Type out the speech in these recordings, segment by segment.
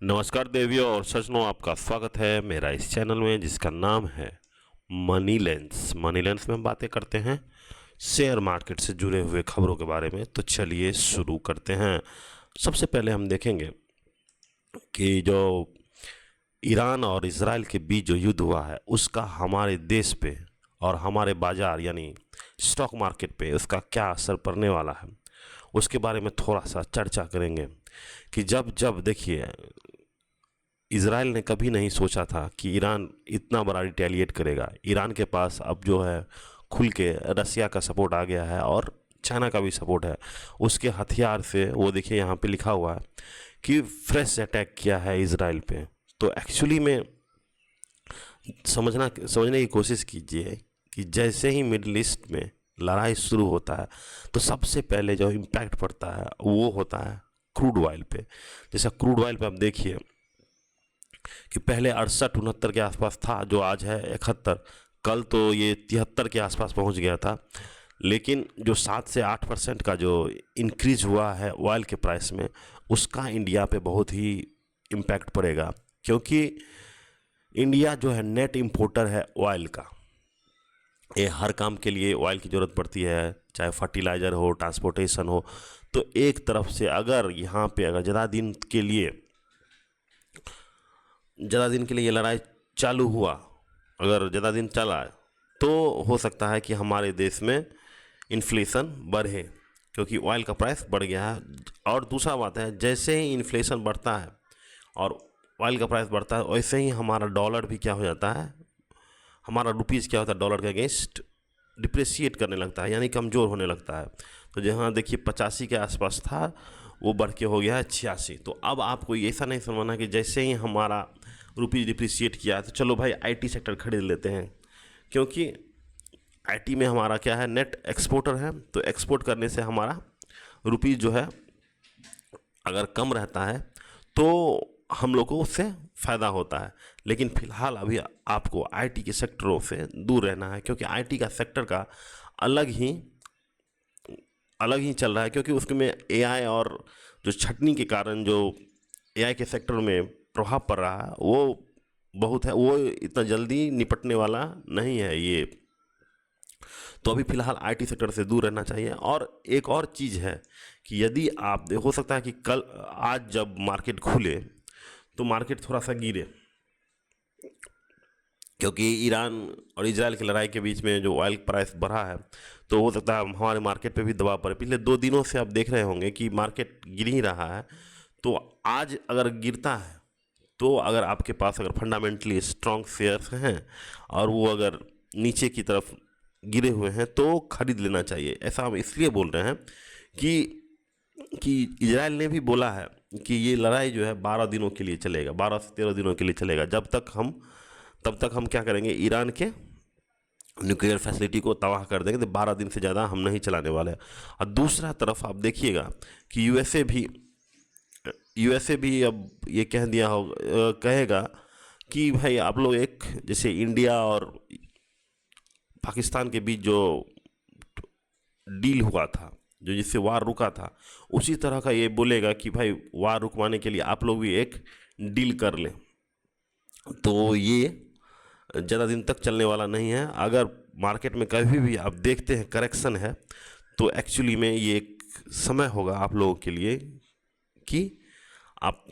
नमस्कार देवियों और सज्जनों, आपका स्वागत है मेरा इस चैनल में जिसका नाम है मनी लेंस। मनी लेंस में हम बातें करते हैं शेयर मार्केट से जुड़े हुए खबरों के बारे में। तो चलिए शुरू करते हैं। सबसे पहले हम देखेंगे कि जो ईरान और इजराइल के बीच जो युद्ध हुआ है उसका हमारे देश पे और हमारे बाज़ार यानी स्टॉक मार्केट पे उसका क्या असर पड़ने वाला है, उसके बारे में थोड़ा सा चर्चा करेंगे। कि जब जब देखिए, इज़राइल ने कभी नहीं सोचा था कि ईरान इतना बड़ा रिटेलिएट करेगा। ईरान के पास अब जो है खुल के रसिया का सपोर्ट आ गया है और चाइना का भी सपोर्ट है। उसके हथियार से वो देखिए यहाँ पे लिखा हुआ है कि फ्रेश अटैक किया है इज़राइल पे। तो एक्चुअली में समझने की कोशिश कीजिए कि जैसे ही मिडल ईस्ट में लड़ाई शुरू होता है तो सबसे पहले जो इम्पैक्ट पड़ता है वो होता है क्रूड ऑयल पे। जैसा क्रूड ऑयल पे आप देखिए कि पहले 68-69 के आसपास था, जो आज है 71। कल तो ये 73 के आसपास पहुंच गया था। लेकिन जो 7 से 8% का जो इंक्रीज हुआ है ऑयल के प्राइस में, उसका इंडिया पे बहुत ही इम्पैक्ट पड़ेगा, क्योंकि इंडिया जो है नेट इंपोर्टर है ऑयल का। ये हर काम के लिए ऑयल की ज़रूरत पड़ती है, चाहे फर्टिलाइज़र हो, ट्रांसपोर्टेशन हो। तो एक तरफ से अगर यहाँ पे अगर ज़्यादा दिन के लिए ये लड़ाई चालू हुआ, अगर ज़्यादा दिन चला, तो हो सकता है कि हमारे देश में इन्फ्लेशन बढ़े, क्योंकि ऑयल का प्राइस बढ़ गया है। और दूसरा बात है, जैसे ही इन्फ्लेशन बढ़ता है और ऑयल का प्राइस बढ़ता है, वैसे ही हमारा डॉलर भी क्या हो जाता है, हमारा रुपीज़ क्या होता है, डॉलर के अगेंस्ट डिप्रेशिएट करने लगता है, यानी कमज़ोर होने लगता है। तो जहाँ देखिए 85 के आसपास था, वो बढ़ के हो गया है 86। तो अब आपको ऐसा नहीं समझना कि जैसे ही हमारा रुपीज़ डिप्रिशिएट किया है तो चलो भाई आईटी सेक्टर खरीद लेते हैं, क्योंकि आईटी में हमारा क्या है, नेट एक्सपोर्टर है। तो एक्सपोर्ट करने से हमारा रुपीज़ जो है अगर कम रहता है तो हम लोग को उससे फ़ायदा होता है। लेकिन फ़िलहाल अभी आपको आईटी के सेक्टरों से दूर रहना है, क्योंकि आईटी का सेक्टर का अलग ही चल रहा है, क्योंकि उसमें एआई और जो छटनी के कारण जो एआई के सेक्टर में प्रभाव पड़ रहा है वो बहुत है, वो इतना जल्दी निपटने वाला नहीं है ये। तो अभी फ़िलहाल आईटी सेक्टर से दूर रहना चाहिए। और एक और चीज़ है कि यदि आप हो सकता है कि आज जब मार्केट खुले तो मार्केट थोड़ा सा गिरे, क्योंकि ईरान और इजराइल की लड़ाई के बीच में जो ऑयल प्राइस बढ़ा है, तो हो सकता है हमारे मार्केट पे भी दबाव पड़े। पिछले 2 दिनों से आप देख रहे होंगे कि मार्केट गिर ही रहा है। तो आज अगर गिरता है तो अगर आपके पास अगर फंडामेंटली स्ट्रॉन्ग शेयर्स हैं और वो अगर नीचे की तरफ गिरे हुए हैं तो खरीद लेना चाहिए। ऐसा हम इसलिए बोल रहे हैं कि इजराइल ने भी बोला है कि ये लड़ाई जो है 12 दिनों के लिए चलेगा, 12 से 13 दिनों के लिए चलेगा। तब तक हम क्या करेंगे, ईरान के न्यूक्लियर फैसिलिटी को तबाह कर देंगे। तो 12 दिन से ज़्यादा हम नहीं चलाने वाले हैं। और दूसरा तरफ आप देखिएगा कि यूएसए भी अब ये कह दिया हो कहेगा कि भाई आप लोग एक, जैसे इंडिया और पाकिस्तान के बीच जो डील हुआ था, जो जिससे वार रुका था, उसी तरह का ये बोलेगा कि भाई वार रुकवाने के लिए आप लोग भी एक डील कर लें। तो ये ज़्यादा दिन तक चलने वाला नहीं है। अगर मार्केट में कभी भी आप देखते हैं करेक्शन है, तो एक्चुअली में ये एक समय होगा आप लोगों के लिए कि आप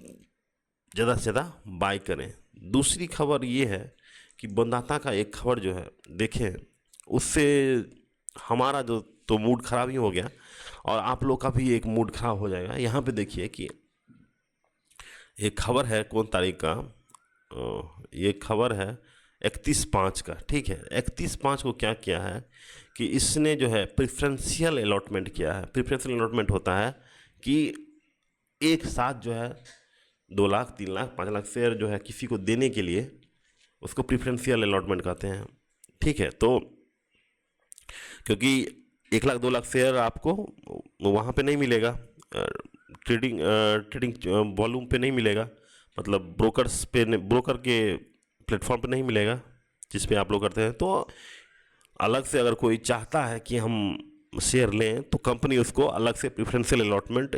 ज़्यादा से ज़्यादा बाय करें। दूसरी खबर ये है कि बंदाता का एक खबर जो है देखें, उससे हमारा जो तो मूड ख़राब ही हो गया और आप लोग का भी एक मूड ख़राब हो जाएगा। यहाँ पे देखिए कि एक खबर है, कौन तारीख का, ये खबर है 31/5 का। ठीक है, 31/5 को क्या किया है कि इसने जो है प्रेफरेंशियल अलॉटमेंट किया है। प्रेफरेंशियल अलॉटमेंट होता है कि एक साथ जो है 2 लाख, 3 लाख, 5 लाख शेयर जो है किसी को देने के लिए, उसको प्रेफरेंशियल अलॉटमेंट कहते हैं। ठीक है, तो क्योंकि 1 लाख 2 लाख शेयर आपको वहाँ पे नहीं मिलेगा, ट्रेडिंग वॉल्यूम पे नहीं मिलेगा, मतलब ब्रोकर के प्लेटफॉर्म पे नहीं मिलेगा जिस पे आप लोग करते हैं। तो अलग से अगर कोई चाहता है कि हम शेयर लें तो कंपनी उसको अलग से प्रेफरेंशियल अलॉटमेंट,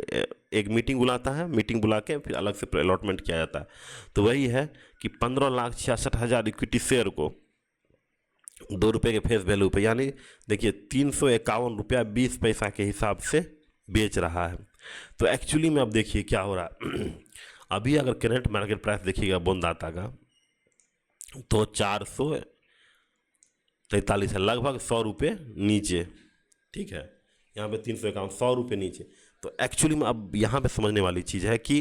एक मीटिंग बुलाता है, मीटिंग बुला के फिर अलग से अलॉटमेंट किया जाता है। तो वही है कि 15,66,000 इक्विटी शेयर को 2 रुपये के फेस वैल्यू पे, यानी देखिए 351 रुपया 20 पैसा के हिसाब से बेच रहा है। तो एक्चुअली में अब देखिए क्या हो रहा है अभी अगर करंट मार्केट प्राइस देखिएगा बोनदाता का तो 443 है, लगभग 100 रुपये नीचे, ठीक है। यहाँ पे 351, 100 रुपये नीचे। तो एक्चुअली में अब यहाँ पे समझने वाली चीज़ है कि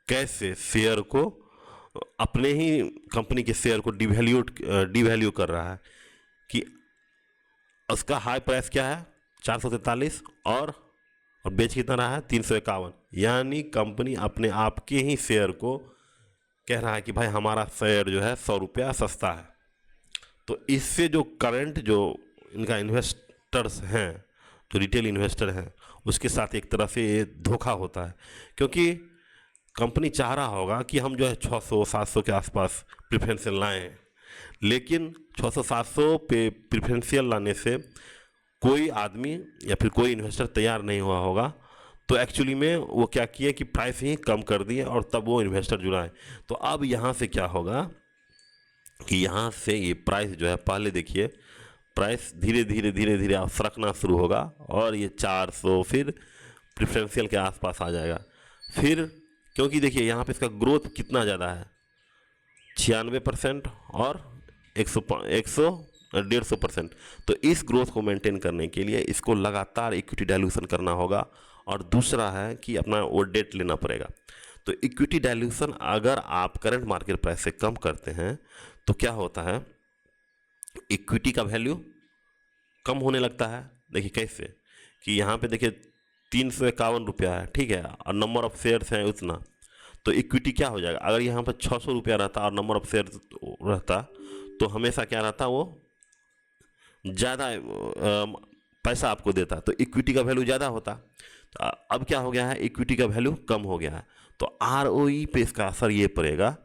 कैसे शेयर को, अपने ही कंपनी के शेयर को डिवैल्यू कर रहा है कि उसका हाई प्राइस क्या है 443 और बेच कितना रहा है 351, यानी कंपनी अपने आप के ही शेयर को कह रहा है कि भाई हमारा शेयर जो है 100 रुपया सस्ता है। तो इससे जो करंट जो इनका इन्वेस्टर्स हैं, जो रिटेल इन्वेस्टर हैं, उसके साथ एक तरह से ये धोखा होता है, क्योंकि कंपनी चाह रहा होगा कि हम जो है 600-700 के आसपास प्रेफरेंशियल लाएँ, लेकिन 600-700 पे प्रेफरेंशियल लाने से कोई आदमी या फिर कोई इन्वेस्टर तैयार नहीं हुआ होगा। तो एक्चुअली में वो क्या किए कि प्राइस ही कम कर दिए और तब वो इन्वेस्टर जुड़ाए। तो अब यहाँ से क्या होगा कि यहाँ से ये प्राइस जो है, पहले देखिए प्राइस धीरे धीरे आप सरकना शुरू होगा और ये 400 फिर प्रेफरेंशियल के आसपास आ जाएगा। फिर क्योंकि देखिए यहाँ पे इसका ग्रोथ कितना ज़्यादा है 96% और 150% तो इस ग्रोथ को मेंटेन करने के लिए इसको लगातार इक्विटी डाइल्यूशन करना होगा। और दूसरा है कि अपना वो डेट लेना पड़ेगा। तो इक्विटी डाइल्यूशन अगर आप करंट मार्केट प्राइस से कम करते हैं तो क्या होता है, इक्विटी का वैल्यू कम होने लगता है। देखिए कैसे कि यहाँ पे देखिए 351 रुपया है, ठीक है, और नंबर ऑफ शेयर्स हैं उतना, तो इक्विटी क्या हो जाएगा, अगर यहाँ पर 600 रुपया रहता और नंबर ऑफ शेयर रहता तो हमेशा क्या रहता, वो ज़्यादा पैसा आपको देता, तो इक्विटी का वैल्यू ज़्यादा होता। तो अब क्या हो गया है, इक्विटी का वैल्यू कम हो गया है। तो आरओई पे इसका असर ये पड़ेगा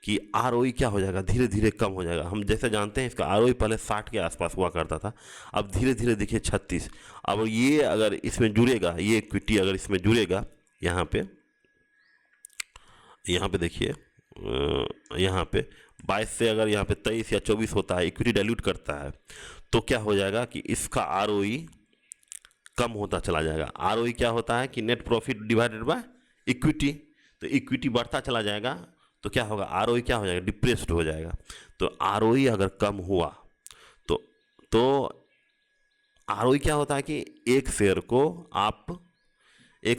कि आरओई क्या हो जाएगा, धीरे धीरे कम हो जाएगा। हम जैसे जानते हैं इसका आरओई पहले 60 के आसपास हुआ करता था, अब धीरे धीरे देखिए 36। अब ये अगर इसमें जुड़ेगा, ये इक्विटी अगर इसमें जुड़ेगा, यहाँ पे देखिए यहाँ पे 22 से अगर यहाँ पे 23 या 24 होता है, इक्विटी डाइल्यूट करता है, तो क्या हो जाएगा कि इसका आरओई कम होता चला जाएगा। आरओई क्या होता है कि net profit divided by equity, तो इक्विटी बढ़ता चला जाएगा तो क्या होगा, आरओई क्या हो जाएगा, डिप्रेस्ड हो जाएगा। तो आरओई अगर कम हुआ तो आरओई क्या होता है कि एक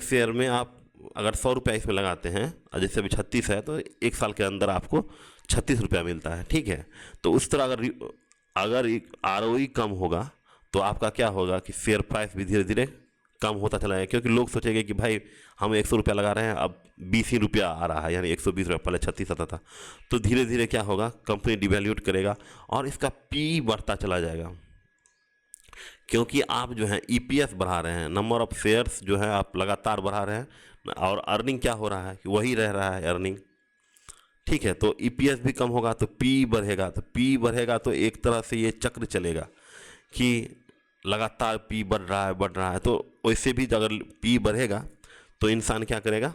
शेयर में आप अगर 100 रुपया इसमें लगाते हैं और जैसे अभी 36 है तो 1 साल के अंदर आपको 36 रुपया मिलता है, ठीक है। तो उस तरह अगर आरओई कम होगा तो आपका क्या होगा कि शेयर प्राइस भी धीरे धीरे कम होता चला जाएगा, क्योंकि लोग सोचेंगे कि भाई हम 100 रुपया लगा रहे हैं, अब 20 ही रुपया आ रहा है, यानी 120 रुपया, पहले 36 आता था। तो धीरे धीरे क्या होगा, कंपनी डिवैल्यूट करेगा और इसका पी बढ़ता चला जाएगा, क्योंकि आप जो है ईपीएस बढ़ा रहे हैं, नंबर ऑफ शेयर्स जो है आप लगातार बढ़ा रहे हैं, और अर्निंग क्या हो रहा है कि वही रह रहा है अर्निंग, ठीक है। तो ईपीएस भी कम होगा तो पी बढ़ेगा, तो एक तरह से ये चक्र चलेगा कि लगातार पी बढ़ रहा है। तो वैसे भी अगर पी बढ़ेगा तो इंसान क्या करेगा,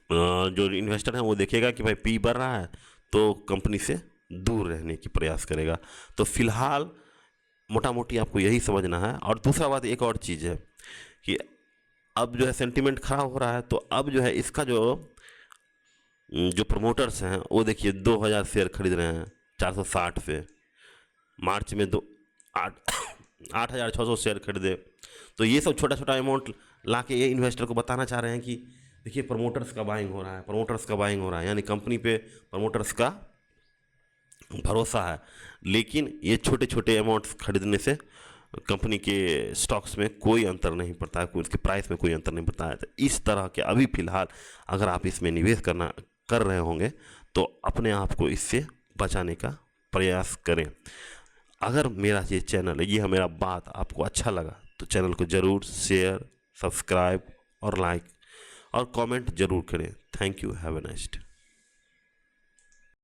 जो इन्वेस्टर है वो देखेगा कि भाई पी बढ़ रहा है तो कंपनी से दूर रहने की प्रयास करेगा। तो फिलहाल मोटा मोटी आपको यही समझना है। और दूसरा बात एक और चीज़ है कि अब जो है सेंटीमेंट खराब हो रहा है, तो अब जो है इसका जो प्रमोटर्स हैं वो देखिए 2000 शेयर खरीद रहे हैं 460 से, मार्च में 8,600 शेयर खरीदे। तो ये सब छोटा छोटा अमाउंट ला के ये इन्वेस्टर को बताना चाह रहे हैं कि देखिए प्रमोटर्स का बाइंग हो रहा है, यानी कंपनी पे प्रमोटर्स का भरोसा है। लेकिन ये छोटे छोटे अमाउंट्स खरीदने से कंपनी के स्टॉक्स में कोई अंतर नहीं पड़ता है, उसके प्राइस में कोई अंतर नहीं पड़ता है। तो इस तरह के अभी फ़िलहाल अगर आप इसमें निवेश कर रहे होंगे तो अपने आप को इससे बचाने का प्रयास करें। अगर मेरा ये चैनल, ये मेरा बात आपको अच्छा लगा तो चैनल को ज़रूर शेयर, सब्सक्राइब और लाइक और कमेंट ज़रूर करें। Thank you, have a nice day.